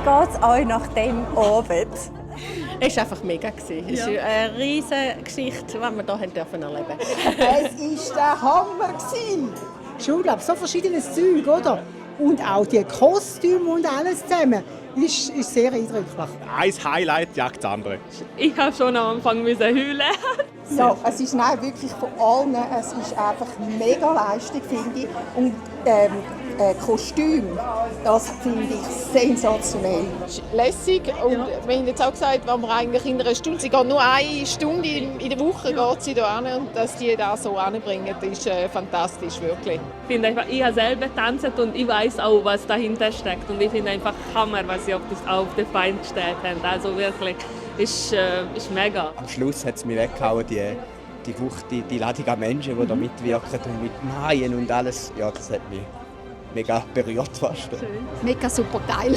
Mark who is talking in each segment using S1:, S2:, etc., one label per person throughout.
S1: geht es euch nach dem Abend?
S2: Es war einfach mega. Es ist eine riesige Geschichte, die wir hier erleben durften.
S3: Es war der Hammer. Schon, glaube so verschiedenes Zeug, oder? Und auch die Kostüme und alles zusammen. Ist sehr eindrücklich.
S4: Ein Highlight jagt das andere.
S5: Ich habe schon am Anfang heulen.
S6: Ja, es ist wirklich von allen, es ist einfach mega Leistung, finde ich. Und Kostüm, das finde ich sensationell.
S7: Lässig und wir haben jetzt auch gesagt, wenn wir eigentlich in einer Stunde, sie geht nur eine Stunde in der Woche geht sie da hin, und dass die das so anbringen, ist fantastisch, wirklich.
S5: Ich finde einfach, ich habe selber getanzt und ich weiß auch, was dahinter steckt. Und ich finde einfach Hammer, was sie auf die Beine gestellt haben. Also wirklich, ist mega.
S8: Am Schluss hat es mich weggehauen, die Wucht, die Ladung an Menschen, die da mitwirken und mit Maien und alles. Ja, das hat mich mega berührt fast.
S6: Mega super geil.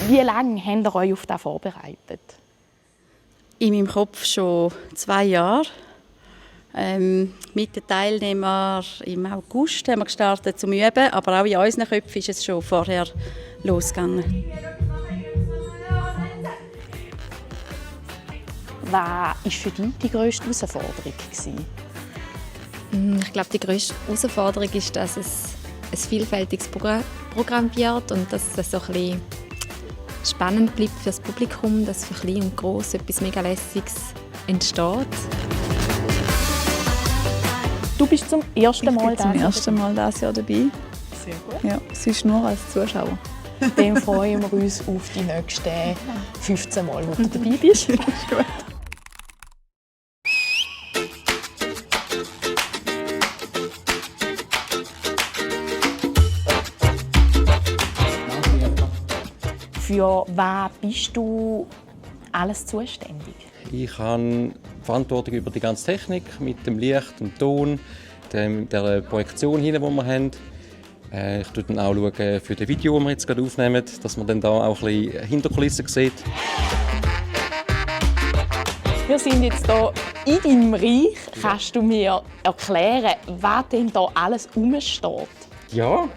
S9: Wie lange habt ihr euch auf das vorbereitet?
S10: In meinem Kopf schon 2 Jahre. Mit den Teilnehmern im August haben wir gestartet zum Üben, aber auch in unseren Köpfen ist es schon vorher losgegangen.
S9: Was war für dich die grösste Herausforderung?
S11: Ich glaube, die grösste Herausforderung ist, dass es ein vielfältiges Programm wird und dass es so ein bisschen spannend bleibt für das Publikum, dass für klein und gross etwas mega Lässiges entsteht.
S9: Du bist zum ersten Mal
S10: zum ersten Mal dieses Jahr dabei.
S9: Sehr gut.
S10: Ja, sonst nur als Zuschauer.
S9: Dann freuen wir uns auf die nächsten 15 Mal, wo du dabei bist.
S10: Gut.
S9: Für was bist du alles zuständig?
S12: Ich habe Verantwortung über die ganze Technik mit dem Licht, dem Ton, der Projektion, die wir haben. Ich schaue dann auch für das Video, das wir jetzt gerade aufnehmen, dass man dann da auch ein bisschen Hinterkulissen sieht.
S9: Wir sind jetzt hier in deinem Reich. Kannst du mir erklären, was denn da alles rumsteht?
S12: Ja,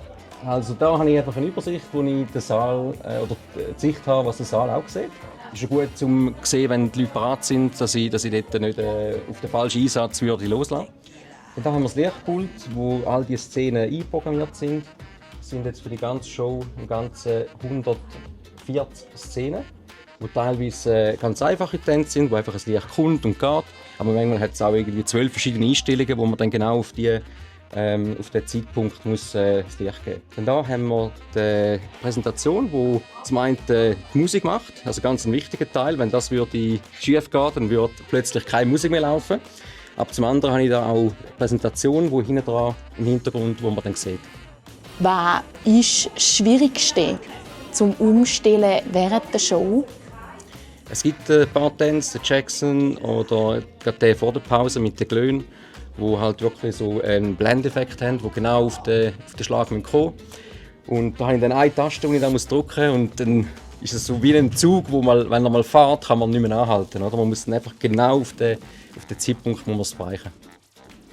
S12: also da habe ich einfach eine Übersicht, wo ich den Saal oder die Sicht habe, was der Saal auch sieht. Es ist gut, um zu sehen, wenn die Leute bereit sind, dass ich dort nicht auf den falschen Einsatz loslassen würde. Und dann haben wir das Lichtpult, wo all die Szenen einprogrammiert sind. Das sind jetzt für die ganze Show im Ganzen 140 Szenen, die teilweise ganz einfache Tänze sind, wo einfach das Licht kommt und geht. Aber manchmal hat es auch irgendwie 12 verschiedene Einstellungen, wo man dann genau auf den Zeitpunkt muss das Licht geben. Und da haben wir die Präsentation, die zum einen die Musik macht, also ganz ein wichtiger Teil. Wenn das schief geht, dann würde plötzlich keine Musik mehr laufen. Aber zum anderen habe ich da auch eine Präsentation, die hinten dran im Hintergrund, wo man dann sieht.
S9: Was ist das Schwierigste zum Umstellen während der Show?
S12: Es gibt ein paar Tänze, den Jackson oder gerade den vor der Pause mit den Glöhnen, die halt wirklich so einen Blendeffekt haben, die genau auf den Schlag kommen müssen. Und da habe ich dann eine Taste, die ich dann drücken muss, und dann ist es so wie ein Zug, wo man, wenn er mal fährt, kann man nicht mehr anhalten. Oder? Man muss dann einfach genau auf den Zeitpunkt muss man es bereichen.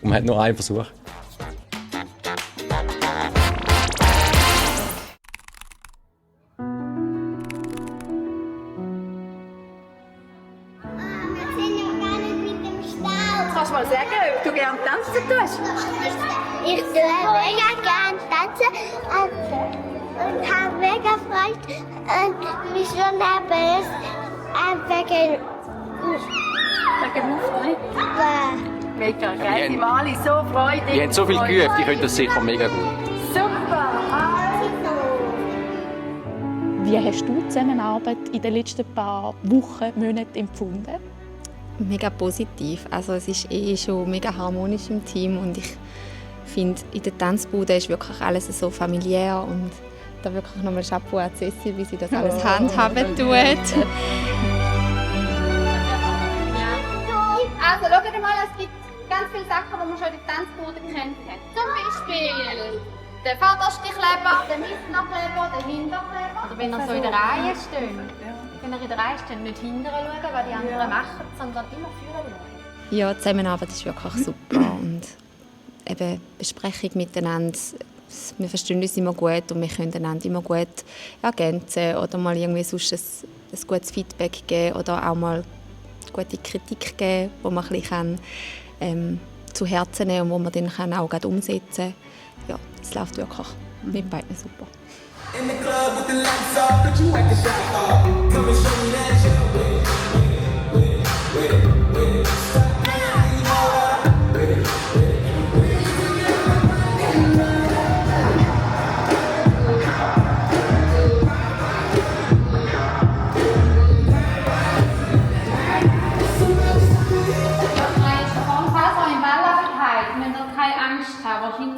S12: Und man hat nur einen Versuch.
S13: Kannst du mal sagen, ob du gerne tanzen tust?
S14: Ich tue mega gerne tanzen und habe mega Freude und mich schon nervös wegen
S13: Luft, nicht? Mega geil, die waren alle so freudig.
S12: Die haben so viel geübt, die können das sicher mega gut.
S13: Super, also.
S9: Wie hast du die Zusammenarbeit in den letzten paar Wochen, Monaten empfunden?
S11: mega positiv. Also es ist schon mega harmonisch im Team und ich finde, in der Tanzbude ist wirklich alles so familiär und da wirklich nochmal Chapeau an Cécile, wie sie das alles handhaben tut.
S13: Also schaut mal, es gibt ganz viele Sachen, die man schon in der Tanzbude kennt. Zum Beispiel den Vorderstichleber, den Mittenkleber, den Hinterkleber. Oder wenn ihr so in der Reihe steht. Wenn ihr in der Reihe steht, nicht hinterher schauen, was die anderen machen, sondern immer vorne schauen.
S11: Ja, die Zusammenarbeit ist wirklich super und eben Besprechung miteinander. Wir verstehen uns immer gut und wir können einander immer gut ergänzen oder mal irgendwie sonst ein gutes Feedback geben oder auch mal gute Kritik geben, die man ein bisschen zu Herzen nehmen und wo man dann auch gerade umsetzen kann. Ja, es läuft wirklich mit beiden super.
S15: In the club with the lights off, but you like the shot off. Come and show me that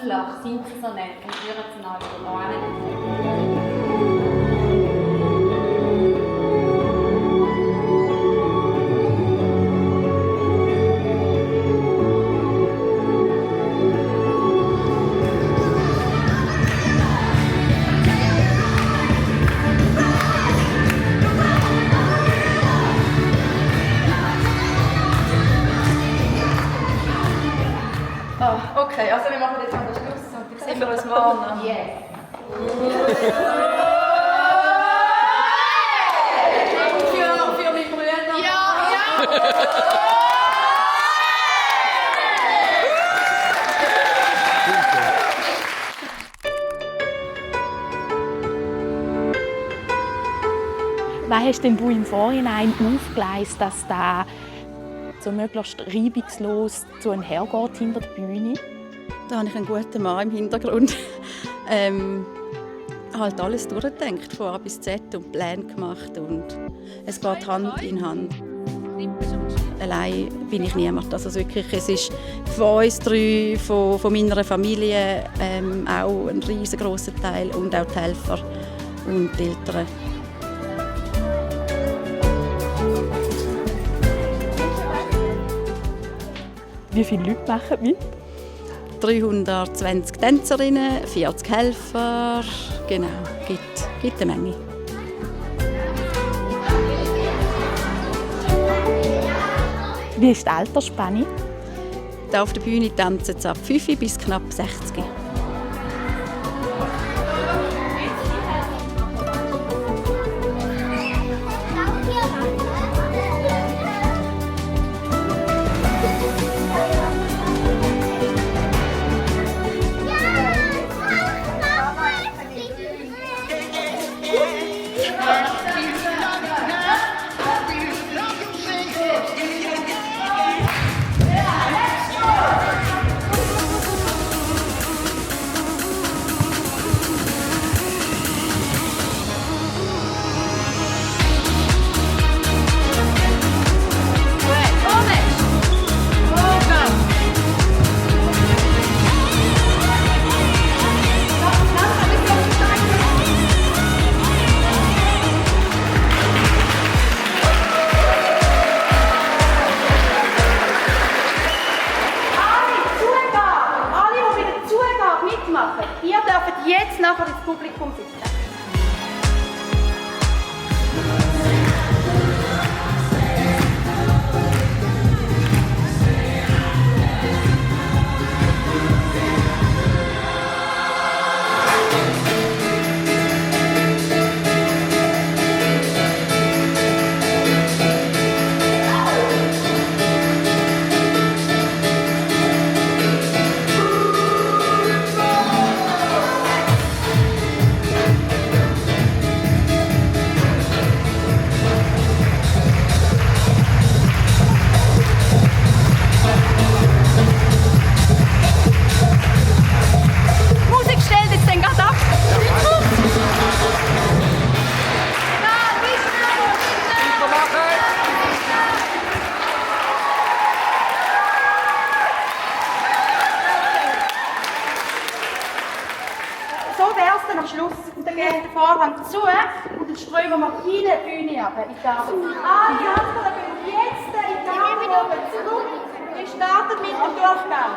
S13: Wahrscheinlich sind sie so nett und führen sie noch wieder
S7: Okay, also wir machen jetzt mal den Schluss und dann sehen wir uns morgen.
S13: Yes.
S7: Für meine Brüder. Ja.
S9: Was hast denn du im Vorhinein aufgeleistet, dass da so möglichst reibungslos zu hergeht hinter der Bühne?
S10: Da habe ich einen guten Mann im Hintergrund. Halt alles durchgedacht, von A bis Z und Pläne gemacht und es geht Hand in Hand. Allein bin ich niemand. Also wirklich, es ist von uns drei, von meiner Familie auch ein riesengroßer Teil und auch die Helfer und die Eltern.
S9: Wie viele Leute machen mit?
S10: 320 Tänzerinnen, 40 Helfer, genau, gibt eine Menge.
S9: Wie ist die Altersspanne?
S10: Hier auf der Bühne tanzen sie ab 5 bis knapp 60.
S13: Ihr dürft jetzt nachher ins Publikum sitzen. wäre es dann am Schluss. Und dann gehen wir den Vorhang zu und dann strömen wir in die Bühne ab, in die Tafel. Die anderen gehen jetzt in die Tafel zurück. Wir starten mit dem Durchgang.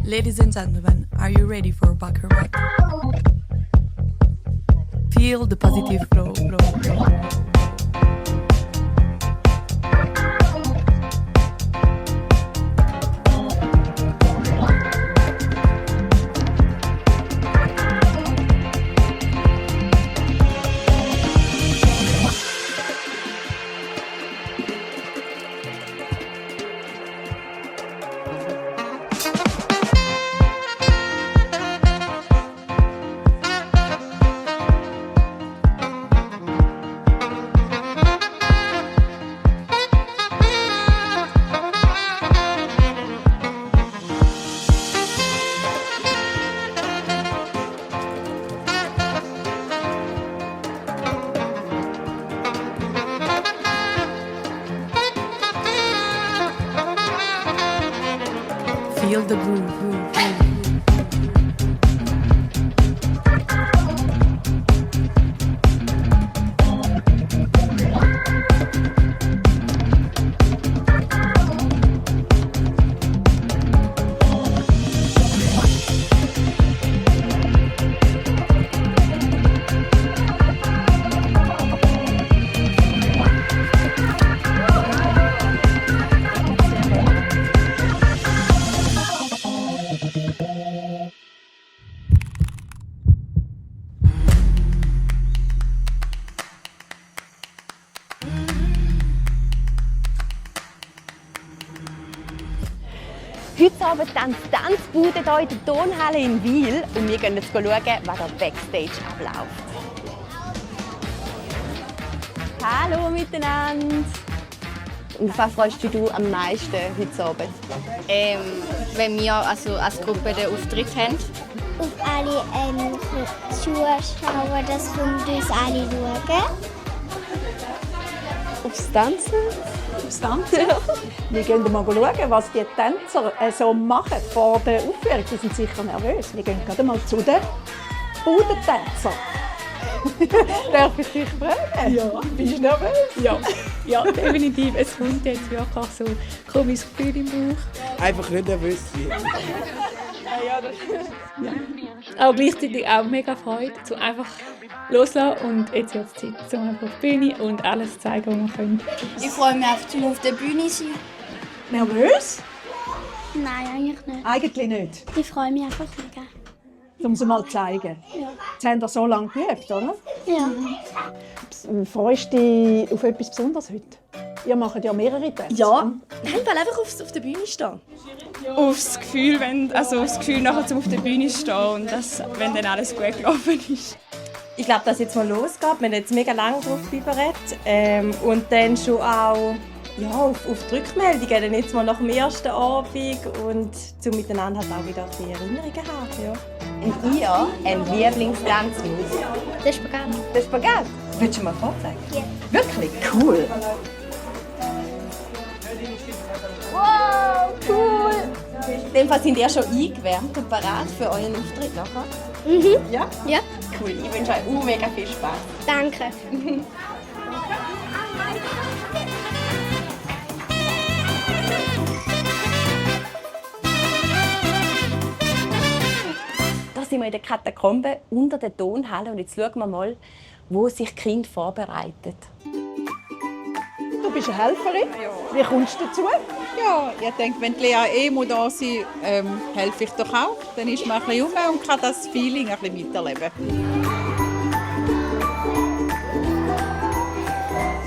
S16: Ladies and gentlemen, are you ready for Baccarat? Feel the positive flow. Feel the groove.
S1: Heute Abend dann die Tanzbude hier in der Tonhalle in Wil und wir gehen jetzt schauen, was da Backstage abläuft. Hallo miteinander! Und auf was freust du dich am meisten heute Abend?
S17: Wenn wir also als Gruppe den Auftritt haben.
S14: Auf alle Zuschauer, das kommt uns alle schauen.
S1: Aufs Tanzen?
S18: Aufs Tanzen? Wir gehen mal schauen, was die Tänzer so machen vor der Aufführung. Die sind sicher nervös. Wir gehen gerade mal zu den Budentänzern. Darf ich dich fragen?
S19: Ja.
S18: Bist du nervös?
S19: Ja, definitiv. Es kommt jetzt wirklich so ein komisches Gefühl im Bauch.
S8: Einfach nicht nervös sein.
S19: Aber gleichzeitig auch mega Freude, zu einfach loslassen und jetzt wird es Zeit, um einfach auf die Bühne und alles zu zeigen, was wir können.
S14: Ich freue mich auf der Bühne zu sein.
S18: Nervös?
S14: Nein, eigentlich nicht.
S18: Eigentlich nicht.
S14: Ich freue mich einfach mega.
S18: Um sie mal zu zeigen.
S14: Ja.
S18: Jetzt haben wir so lange geübt, oder?
S14: Ja.
S18: Freust du dich auf etwas Besonderes heute? Ihr macht ja mehrere Tänze.
S20: Ja, einfach auf der Bühne stehen.
S21: Aufs Gefühl, nachher auf der Bühne stehen und wenn dann alles gut gelaufen ist.
S20: Ich glaube, dass jetzt mal losgeht. Wir haben jetzt mega lange drauf gebibbert. Und dann schon auch auf die Rückmeldungen. Dann jetzt mal nach dem ersten Abend und zum Miteinander halt auch wieder die Erinnerungen haben. Ja.
S1: Und ihr, ein Lieblingstanzmove?
S14: Der Spagat.
S1: Der Spagat? Willst du mal vorzeigen?
S14: Ja.
S1: Wirklich? Cool.
S20: Wow, cool! In dem Fall sind ihr schon eingewärmt und bereit für euren Auftritt nachher?
S14: Mhm.
S20: Ja?
S14: Ja.
S20: Cool, ich wünsche euch mega viel Spaß.
S14: Danke.
S1: Da sind wir in der Katakombe unter der Tonhalle und jetzt schauen wir mal, wo sich die Kinder vorbereitet.
S18: Du bist eine Helferin. Wie kommst du dazu?
S22: Ja, ich denke, wenn die Lea da sind, helfe ich doch auch. Dann ist man ein bisschen rum und kann das Feeling ein bisschen miterleben.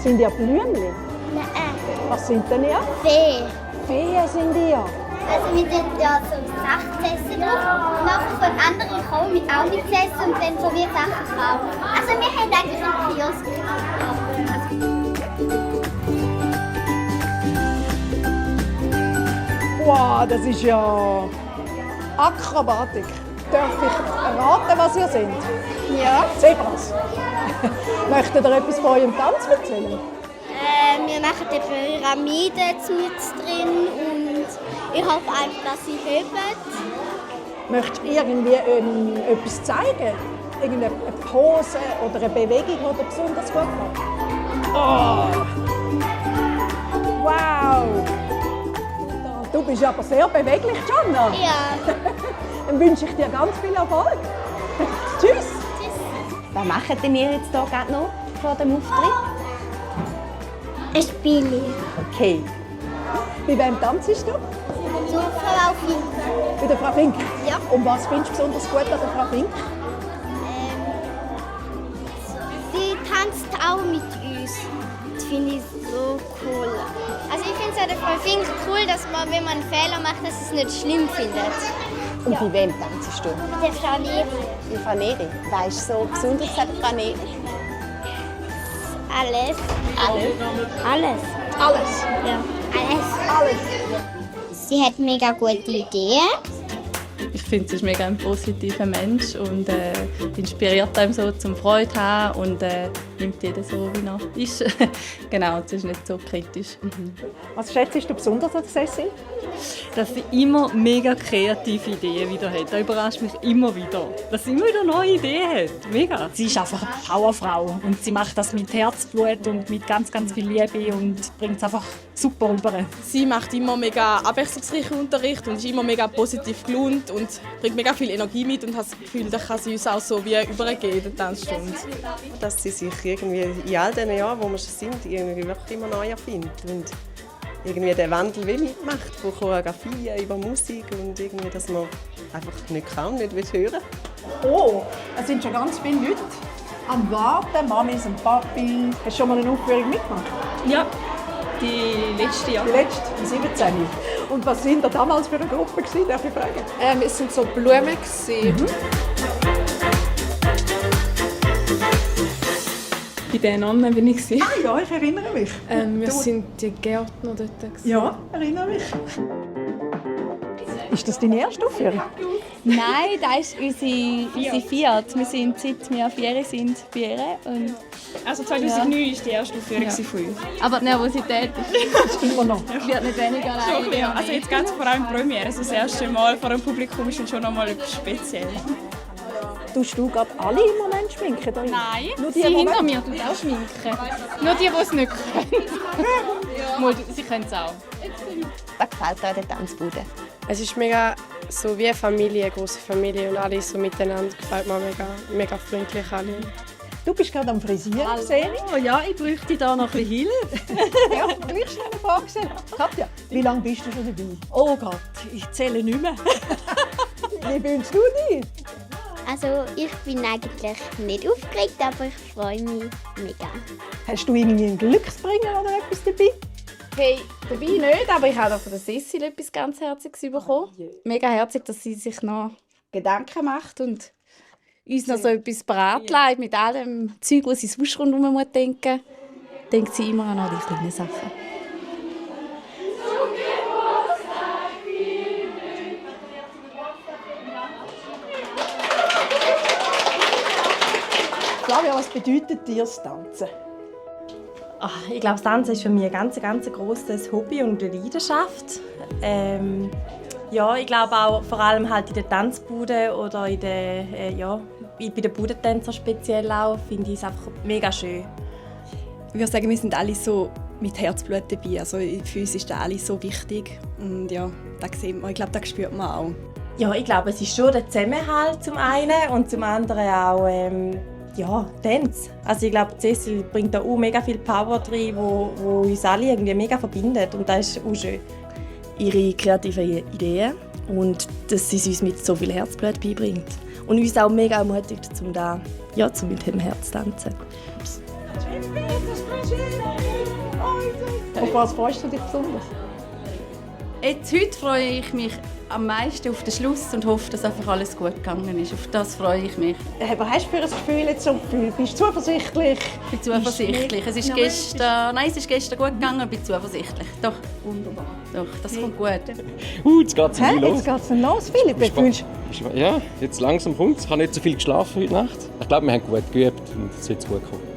S18: Sind ihr Blümchen?
S14: Nein.
S18: Was sind denn ihr?
S14: Feen.
S18: Feen sind ihr.
S13: Also wir tun ja so Sachzessen drauf. Und nachher von anderen kommen mit auch mit Zessen und dann von mir Sachen kaufen. Also wir haben eigentlich einen Kiosk.
S18: Wow, das ist ja Akrobatik. Darf ich erraten, was ihr seid?
S13: Ja.
S18: Zebras. Möchtet ihr etwas von eurem Tanz erzählen?
S13: Wir machen eine Pyramide mit drin und ich hoffe einfach, dass sie hebt.
S18: Möchtest du irgendwie etwas zeigen? Irgendeine Pose oder eine Bewegung, die dir besonders gut macht? Oh. Wow! Du bist aber sehr beweglich, Gianna.
S13: Ja.
S18: Dann wünsche ich dir ganz viel Erfolg. Tschüss!
S1: Was macht denn ihr jetzt hier gerade noch vor dem Auftritt?
S13: Ein Spiel.
S18: Okay. Bei wem tanzt du?
S13: So, Frau Fink.
S18: Bei der Frau Fink?
S13: Ja.
S18: Und was findest du besonders gut an der Frau Fink?
S13: Sie tanzt auch mit uns. Das finde ich so cool. Also ich finde es an der Frau Fink cool, dass man, wenn man einen Fehler macht, dass es nicht schlimm findet.
S1: Und bei wem tanzt du?
S13: Mit der Frau Neri.
S1: Bei Frau Neri. Was ist so besonders an der Frau Neri?
S13: Alles.
S1: Alles?
S13: Alles.
S18: Alles?
S13: Ja. Alles. Sie hat mega gute Ideen.
S9: Ich finde, sie ist mega ein positiver Mensch und inspiriert einem so zum Freude zu haben und nimmt jeden so, wie er ist. Genau, sie ist nicht so kritisch.
S18: Was schätzt du besonders an der Cécile?
S2: Dass sie immer mega kreative Ideen wieder hat. Das überrascht mich immer wieder. Dass sie immer wieder neue Ideen hat. Mega.
S3: Sie ist einfach eine Powerfrau und sie macht das mit Herzblut und mit ganz, ganz viel Liebe und bringt es einfach super rüber.
S7: Sie macht immer mega abwechslungsreichen Unterricht und ist immer mega positiv gelaunt und bringt mega viel Energie mit und hat das Gefühl, da kann sie uns auch so wie übergeben in der Tanzstunde.
S23: Dass sie sich irgendwie in all diesen Jahren, wo wir schon sind, irgendwie wirklich immer neu erfindet und irgendwie den Wandel wie mitmacht, von Choreografie über Musik und irgendwie, dass man einfach nicht kann, nicht hören will.
S18: Oh, es sind schon ganz viele Leute am Warten, Mamis und Papi. Hast du schon mal eine Aufführung mitgemacht?
S2: Ja, die letzte Jahr.
S18: Die letzte, die 17. Und was waren da damals für eine Gruppe, darf ich fragen?
S7: Es sind so Blumen.
S19: Bei den Nonnen bin ich.
S18: Ah ja, ich erinnere mich.
S19: Wir sind die Gärtner dort.
S18: Ja, erinnere mich. Ist das deine erste Aufführung?
S11: Nein, das ist unsere vierte. Wir sind, seit wir 4 sind, bei ihr. Und
S21: also 2009 war die erste Aufführung von uns.
S11: Aber die Nervosität
S18: ist immer noch.
S11: Wird nicht weniger
S21: Schon, ja. Also jetzt ganz vor allem Premiere. Also das erste Mal vor einem Publikum ist schon noch mal etwas Spezielles.
S18: Tust du gerade alle im Moment schminken? Oder?
S21: Nein,
S18: nur die
S21: sie hinter mir tut auch schminken. Nur die es nicht können. Mal, sie können es auch.
S1: Was gefällt dir an der Tanzbude?
S24: Es ist mega so wie eine Familie, eine grosse Familie und alle so miteinander. Gefällt mir mega freundlich alle.
S18: Du bist gerade am Frisieren, sehe ich.
S2: Oh ja, ich bräuchte da noch ein bisschen Hilfe.
S18: Ja, gleich schnell eine Frage stellen. Katja, wie lange bist du schon dabei?
S2: Oh Gott, ich zähle nicht mehr.
S18: Wie fühlst du dich?
S13: Also ich bin eigentlich nicht aufgeregt, aber ich freue mich mega.
S18: Hast du irgendwie einen Glücksbringer oder etwas dabei?
S9: Hey, dabei nicht, aber ich habe von der Cécile etwas ganz Herziges bekommen. Mega herzig, dass sie sich noch Gedanken macht und uns noch so etwas parat legt mit all dem Zeug, was sie sonst rundherum denken muss. Denkt sie immer an die kleinen Sachen.
S18: Flavia, was bedeutet dir das Tanzen?
S20: Ich glaube, das Tanzen ist für mich ein ganz grosses Hobby und eine Leidenschaft. Ich glaube auch vor allem halt in der Tanzbude oder bei den Budentänzern speziell auch, finde ich es einfach mega schön.
S25: Ich würde sagen, wir sind alle so mit Herzblut dabei. Also für uns ist das alles so wichtig. Und ja, das sieht man. Ich glaube, das spürt man auch.
S20: Ja, ich glaube, es ist schon der Zusammenhalt zum einen und zum anderen auch Tanz. Also ich glaube, Cécile bringt da auch mega viel Power rein, wo uns alle irgendwie mega verbindet und das ist auch schön.
S25: Ihre kreativen Ideen und dass sie uns mit so viel Herzblut beibringt. Und uns auch mega ermutigt, zum mit dem Herz zu tanzen.
S18: Auf was freust du dich besonders?
S10: Heute freue ich mich am meisten auf den Schluss und hoffe, dass einfach alles gut gegangen ist. Auf das freue ich mich.
S18: Was hast du für ein Gefühl jetzt so Gefühl? Bist du zuversichtlich?
S10: Ich bin zuversichtlich. Es ist gestern gut gegangen, ich bin zuversichtlich. Doch. Wunderbar. Doch, das kommt gut.
S4: Jetzt geht's los.
S18: Jetzt geht's los, Philipp.
S4: Ja, jetzt langsam kommt es. Ich habe nicht so viel geschlafen heute Nacht. Ich glaube, wir haben gut geübt und es wird gut kommen.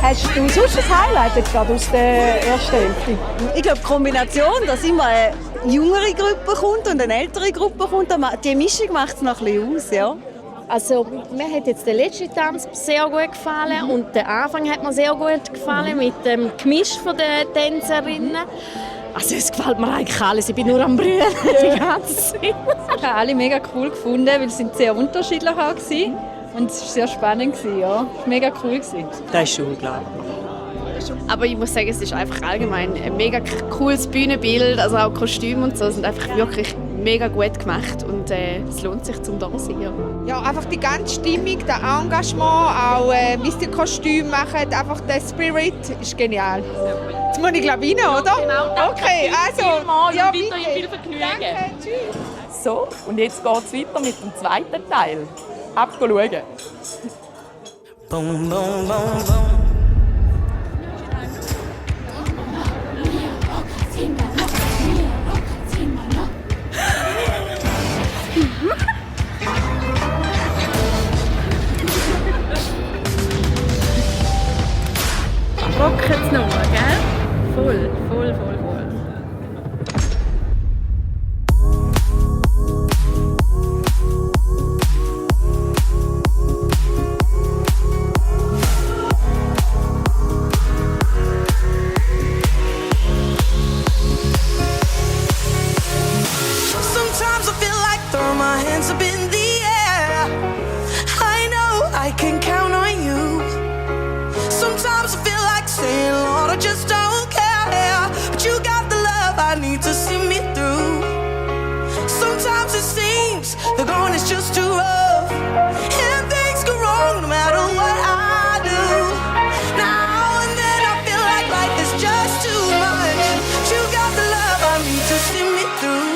S18: Hast du sonst ein Highlight jetzt gerade aus der ersten Hälfte?
S5: Ich glaube, die Kombination, dass immer eine jüngere Gruppe kommt und eine ältere Gruppe kommt, die Mischung macht es noch ein bisschen aus, ja.
S9: Also, mir hat jetzt der letzte Tanz sehr gut gefallen und der Anfang hat mir sehr gut gefallen mit dem Gemisch der Tänzerinnen. Also es gefällt mir eigentlich alles, ich bin nur am Brüllen die ganze Zeit.
S2: Ich habe alle mega cool gefunden, weil sie sehr unterschiedlich auch waren. Und es war sehr spannend, ja. Es war mega cool.
S5: Das ist schon unglaublich.
S9: Aber ich muss sagen, es ist einfach allgemein ein mega cooles Bühnenbild, also auch Kostüme und so sind einfach wirklich mega gut gemacht und es lohnt sich zum da sein. Ja.
S7: Ja, einfach die ganze Stimmung, das Engagement, auch wie sie die Kostüme machen, einfach der Spirit ist genial. Jetzt muss ich glaube rein, oder? Genau, okay, also ja, bitte.
S1: Viel Vergnügen.
S7: Danke, tschüss.
S1: So, und jetzt geht es weiter mit dem zweiten Teil. Abschauen.
S6: Boom, boom, boom, boom.
S10: Rocket's noch, gell? Voll.
S6: Sometimes I feel like throwing my hands up in the air. I know I can count on you. Sometimes I feel like saying, Lord, I just don't care. But you got the love I need to see me through. Sometimes it seems the going is just too rough, and things go wrong no matter what I do. Now and then I feel like life is just too much. But you got the love I need to see me through.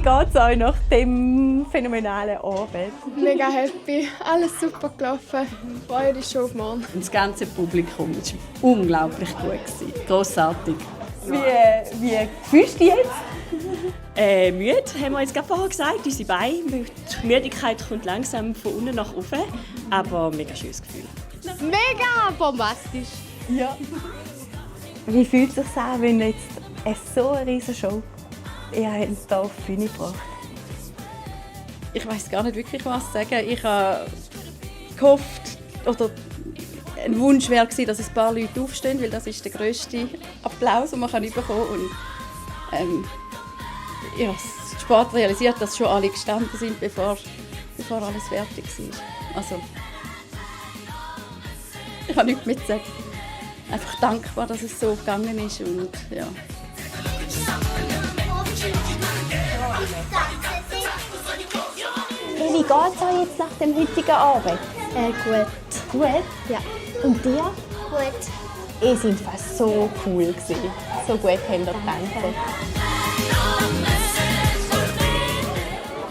S1: geht es euch nach dem phänomenalen Abend?
S19: Mega happy, alles super gelaufen. Ich freue mich schon auf morgen.
S2: Das ganze Publikum war unglaublich gut. Grossartig.
S1: Wie fühlst du dich jetzt?
S8: Müde, haben wir jetzt gerade vorher gesagt, unsere Beine. Die Müdigkeit kommt langsam von unten nach oben, aber mega schönes Gefühl.
S9: Mega bombastisch.
S1: Ja. Wie fühlt es sich an, wenn jetzt so eine riesige Show hier auf die Bühne gebracht?
S10: Ich weiß gar nicht wirklich, was sagen. Ich habe gehofft, oder ein Wunsch wäre gewesen, dass ein paar Leute aufstehen, weil das ist der grösste Applaus, den man bekommen kann. Und ich habe spät realisiert, dass schon alle gestanden sind, bevor alles fertig war. Also, ich habe nichts mehr zu sagen. Einfach dankbar, dass es so gegangen ist. Und, ja.
S1: Wie geht es euch jetzt nach dem heutigen Abend?
S14: Gut.
S1: Gut?
S14: Ja.
S1: Und dir?
S14: Gut.
S1: Ihr seid fast so cool gewesen. So gut habt ihr getanzt.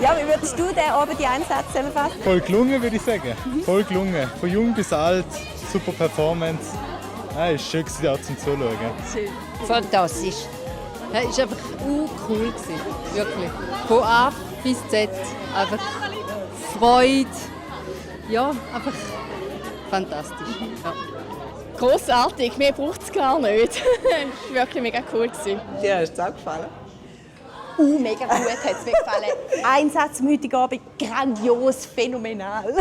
S1: Ja, wie würdest du den Abend in einem Satz zusammenfassen?
S12: Voll gelungen, würde ich sagen. Voll gelungen. Von jung bis alt, super Performance. Ja, ist schön gewesen, zum Zuschauen.
S5: Schön. Fantastisch. Es war einfach cool. Wirklich. Von A bis Z. Einfach Freude. Ja, einfach fantastisch. Ja.
S19: Grossartig, mehr braucht es gar nicht. Es war wirklich mega cool.
S23: Dir hat es auch gefallen?
S1: Mega gut hat es mir gefallen. Ein Satz am heutigen Abend, grandios, phänomenal.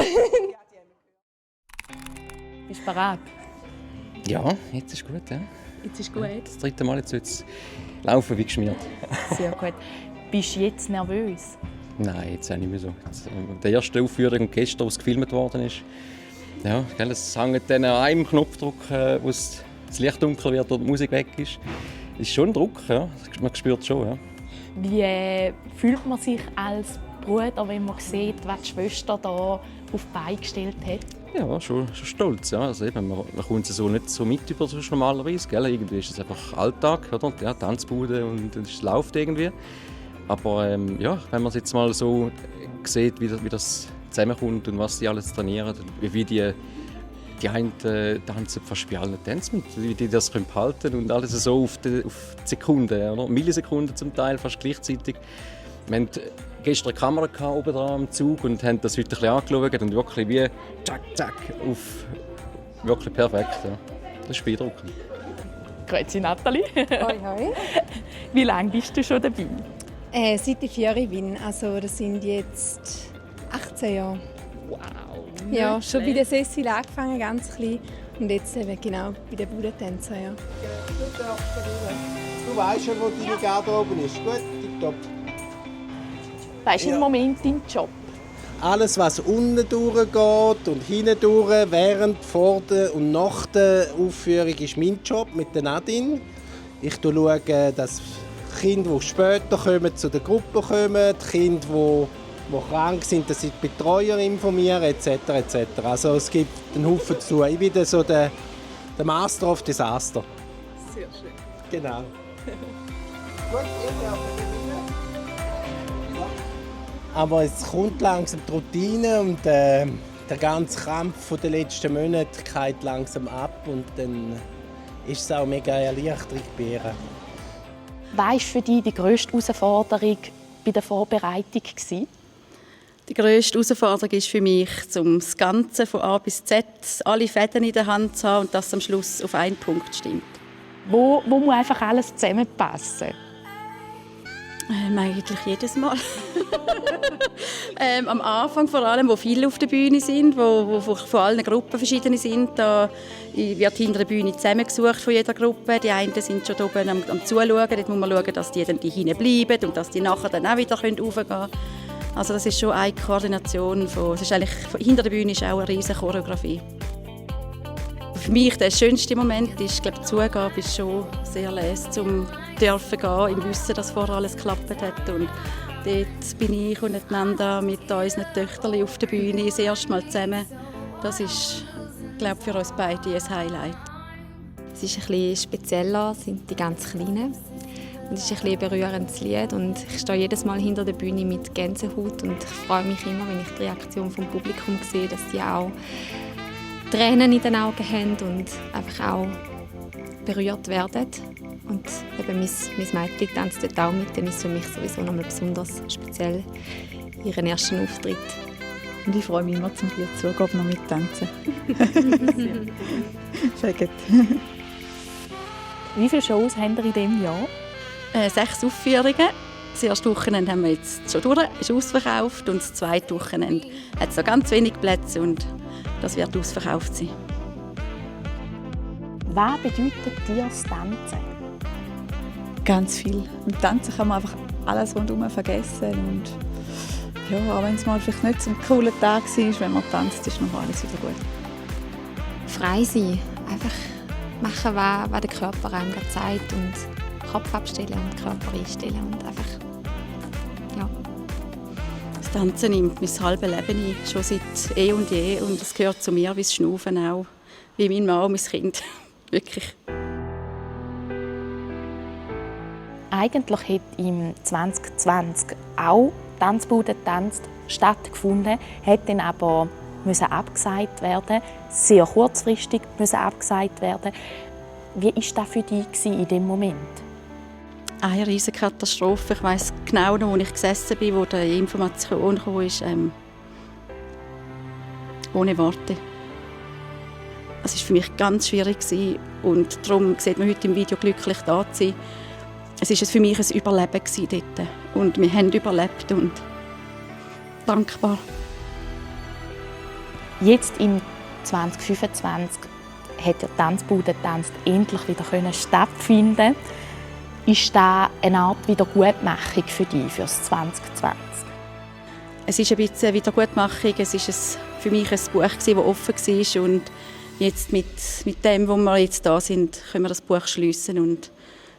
S9: Bist du bereit?
S4: Ja, jetzt ist gut. Ja.
S9: Jetzt ist gut.
S4: Das 3. Mal jetzt laufen wie geschmiert.
S9: Sehr gut. Bist du jetzt nervös?
S4: Nein, jetzt auch nicht mehr so. Jetzt, die erste Aufführung gestern, die gefilmt worden ist, ja, es hängt dann an einem Knopfdruck, wo das Licht dunkel wird und die Musik weg ist. Das ist schon ein Druck, ja. Man spürt es schon. Ja.
S9: Wie fühlt man sich als Bruder, wenn man sieht, was die Schwester da auf die Beine gestellt hat?
S4: Ja, schon stolz. Ja. Also eben, man kommt es so nicht so mit über so normalerweise. Gell? Irgendwie ist es einfach Alltag, oder? Ja, Tanzbude und es läuft irgendwie. Aber ja, wenn man es jetzt mal so sieht, wie das zusammenkommt und was die alles trainieren, wie die einen tanzen fast bei allen Tänzen mit, wie die das behalten können und alles so auf die Sekunden, oder? Millisekunden zum Teil, fast gleichzeitig. Wir hatten gestern eine Kamera oben dran am Zug und haben das heute ein bisschen angeschaut und wirklich wie zack, zack, auf wirklich perfekt. Ja. Das ist beeindruckend.
S9: Grüezi Nathalie.
S15: Hoi, hoi.
S9: Wie lange bist du schon dabei?
S15: Seit ich 4 bin, also das sind jetzt 18 Jahre.
S9: Wow.
S15: Ja, schon bei der Cecil angefangen, ganz klein. Und jetzt eben genau bei den Budentänzern. Ja.
S16: Du weißt schon, wo deine Garderobe ist. Gut, tipptopp.
S9: Was ist im Moment dein Job?
S16: Alles, was unten durchgeht und hinten durch, während, vor der und nach der Aufführung, ist mein Job mit der Nadine. Ich schaue, dass Kinder, die später kommen, zu der Gruppe kommen, die Kinder, die krank sind, dass sie die Betreuer informieren, etc. etc. Also es gibt einen Haufen zu tun. Ich bin so der Master of Disaster. Sehr schön. Genau. Gut, aber es kommt langsam die Routine und der ganze Kampf von der letzten Monate geht langsam ab und dann ist es auch mega Erleichterung bei ihr.
S9: Was war für dich die grösste Herausforderung bei der Vorbereitung?
S10: Die grösste Herausforderung ist für mich, das Ganze von A bis Z, alle Fäden in der Hand zu haben und dass es am Schluss auf einen Punkt stimmt.
S9: Wo muss einfach alles zusammenpassen?
S10: Eigentlich jedes Mal. Am Anfang vor allem, wo viele auf der Bühne sind, wo von allen Gruppen verschiedene sind, da wird hinter der Bühne zusammengesucht von jeder Gruppe. Die einen sind schon oben am Zuschauen, dort muss man schauen, dass die hinten bleiben und dass die nachher dann auch wieder raufgehen können. Also das ist schon eine Koordination. Es ist eigentlich, hinter der Bühne ist auch eine riesige Choreografie. Für mich der schönste Moment ist, glaube die Zugabe ist schon sehr les, zum dürfen gehen, im Wissen, dass vorher alles geklappt hat. Und dort bin ich und Nanda mit unseren Töchtern auf der Bühne das erste Mal zusammen. Das ist, glaube für uns beide ein Highlight.
S11: Es ist ein bisschen spezieller, sind die ganz Kleinen. Und es ist ein berührendes Lied und ich stehe jedes Mal hinter der Bühne mit Gänsehaut und ich freue mich immer, wenn ich die Reaktion vom Publikum sehe, dass sie auch Tränen in den Augen haben und einfach auch berührt werden. Und eben mein Mädchen tanzt dort auch mit, dann ist es für mich sowieso nochmal besonders speziell, ihren ersten Auftritt.
S3: Und ich freue mich immer zum Bierzugabe noch mittanzen. Sehr gut.
S17: Wie viele Shows haben ihr in diesem Jahr?
S10: 6 Aufführungen. Das erste Wochenende haben wir jetzt schon durch, ist ausverkauft. Und das zweite Wochenende hat es noch ganz wenig Plätze und das wird ausverkauft sein.
S17: Was bedeutet dir das Tanzen?
S3: Ganz viel. Im Tanzen kann man einfach alles rundherum vergessen. Und ja, auch wenn es mal vielleicht nicht so ein cooler Tag war, wenn man tanzt, ist noch alles wieder gut.
S11: Frei sein, einfach machen, was der Körper einem gerade sagt und Kopf abstellen und Körper einstellen und einfach, ja.
S10: Das Tanzen nimmt mein halbes Leben ein, schon seit eh und je und es gehört zu mir wie das Schnaufen auch, wie mein Mann und mein Kind, wirklich.
S17: Eigentlich hat im 2020 auch Tanzbude tanzt stattgefunden, hat dann aber müssen abgesagt werden, sehr kurzfristig müssen abgesagt werden. Wie war das für dich in dem Moment?
S10: Eine riesige Katastrophe. Ich weiss genau noch, wo ich gesessen bin, wo die Information kam, ohne Worte. Es war für mich ganz schwierig und darum sieht man heute im Video glücklich da zu sein. Es war für mich ein Überleben dort und wir haben überlebt und dankbar.
S17: Jetzt im 2025 hat der Tanzbude tanzt endlich wieder stattfinden. Ist das eine Art Wiedergutmachung für dich, für das 2020?
S10: Es ist ein bisschen eine Wiedergutmachung. Es war für mich ein Buch, das offen war. Und jetzt mit dem, wo wir jetzt da sind, können wir das Buch schliessen. Und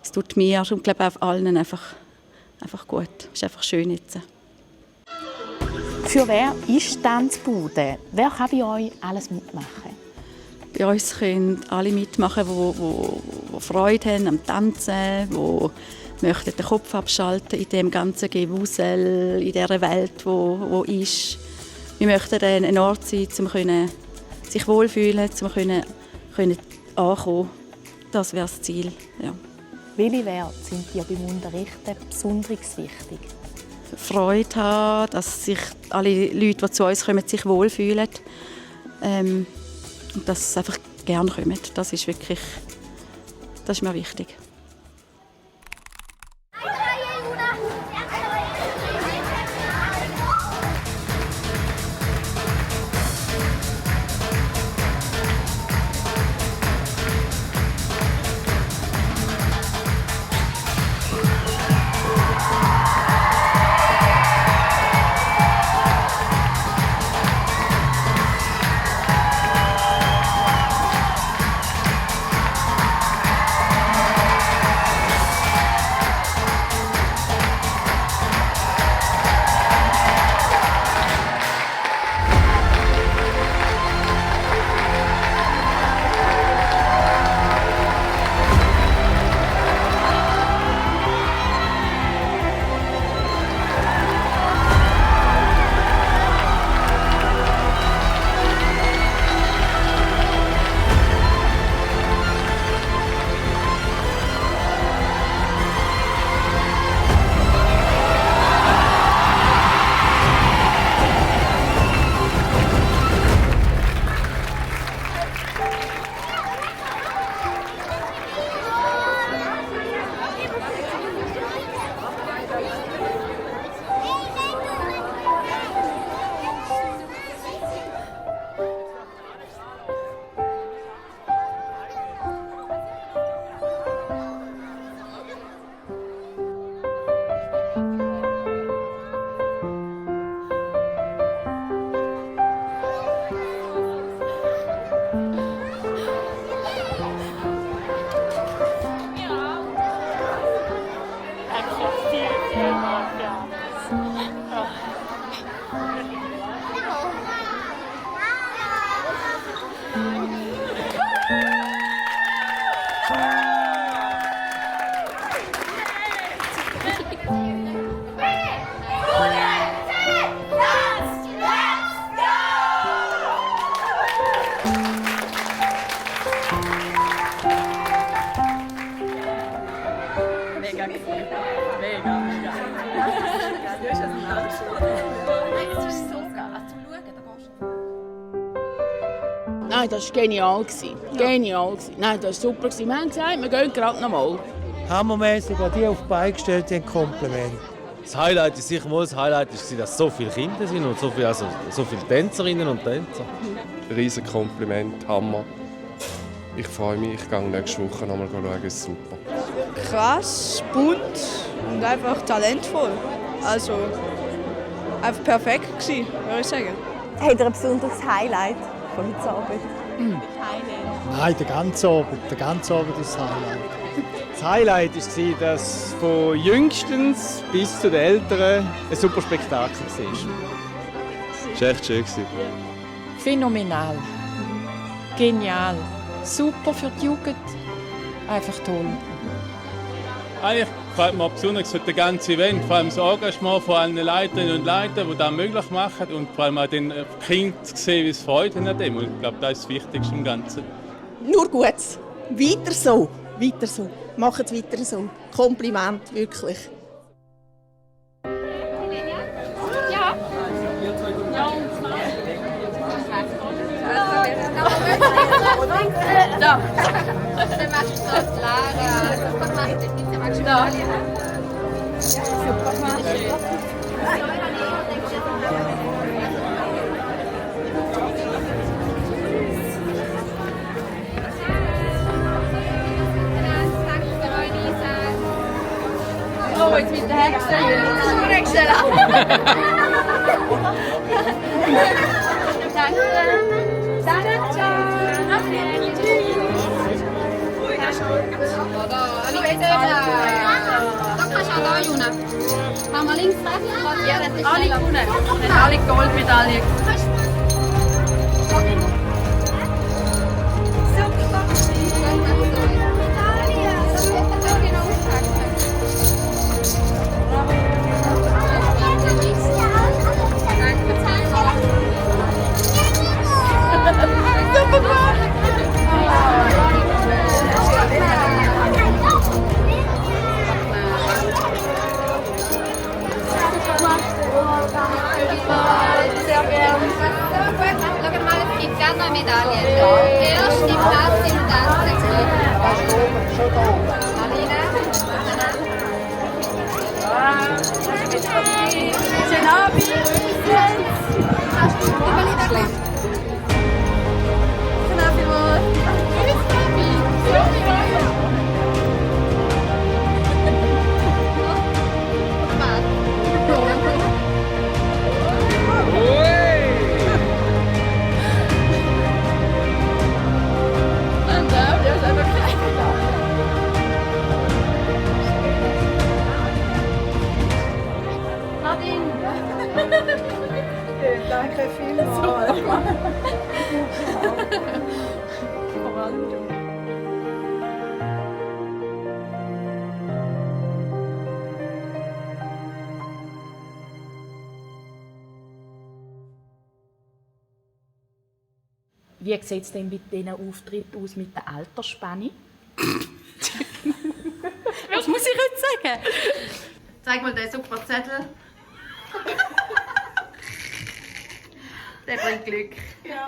S10: es tut mir und glaube auch allen einfach gut. Es ist einfach schön jetzt.
S17: Für wer ist Tanzbude? Wer kann bei euch alles mitmachen?
S10: Bei uns können alle mitmachen, die Freude haben am Tanzen, die möchten den Kopf abschalten in dem ganzen Gewusel, in dieser Welt, wo ist. Wir möchten ein Ort sein, um sich wohlfühlen, um ankommen. Das wäre das Ziel. Ja.
S17: Welche Werte sind dir beim Unterrichten besonders wichtig?
S10: Freude haben, dass sich alle Leute, die zu uns kommen, sich wohlfühlen. Und dass sie einfach gerne kommen. Das ist mir wichtig.
S13: Nein, das war genial. Genial. Nein, das war super. Wir haben gesagt, wir gehen gerade noch mal.
S20: Hammermäßig, an die auf die Beine gestellt haben, Kompliment.
S21: Das Highlight ist sicher mal das Highlight, dass so viele Kinder sind und so viele Tänzerinnen und Tänzer.
S22: Riesen Kompliment, Hammer. Ich freue mich, ich gehe nächste Woche nochmal schauen, es ist super.
S24: Krass, bunt und einfach talentvoll. Also einfach perfekt gewesen, würde ich sagen.
S1: Habt ihr ein besonderes Highlight von heute Abend?
S20: Nein, der ganze Abend ist das Highlight.
S26: Das Highlight war, dass von Jüngstens bis zu den Älteren ein super Spektakel war.
S22: Es war echt schön.
S10: Phänomenal. Genial. Super für die Jugend. Einfach toll.
S27: Eigentlich gefällt mir besonders das ganze Event, vor allem das Engagement von allen Leiterinnen und Leitern, die das möglich machen und vor allem auch den Kindern zu sehen, wie es Freude haben an dem. Und ich glaube, das ist das Wichtigste im Ganzen.
S28: Nur Gutes. Weiter so. Weiter so. Macht es weiter so. Kompliment, wirklich.
S29: Ja. Da. Dann machst du das, Lara. Super gemacht. Jetzt magst du da. Super gemacht. Oh, jetzt mit der Hergestellt. Hergestellt. Danke. Danke. Ciao. Da kannst du auch da runter. Fahren wir links, rechts? Ja, das ist alle gewonnen. Alle Goldmedaillen. Sehr gerne. Schau mal, es gibt ganz neue Medaillen. Erst im Platz im Tanzen. Marina. Schönen Abend.
S24: Danke vielmals.
S17: Wie sieht es denn mit diesen Auftritten aus mit der Altersspanne? Was muss ich jetzt sagen?
S29: Zeig mal den super Zettel. Der bringt Glück. Ja.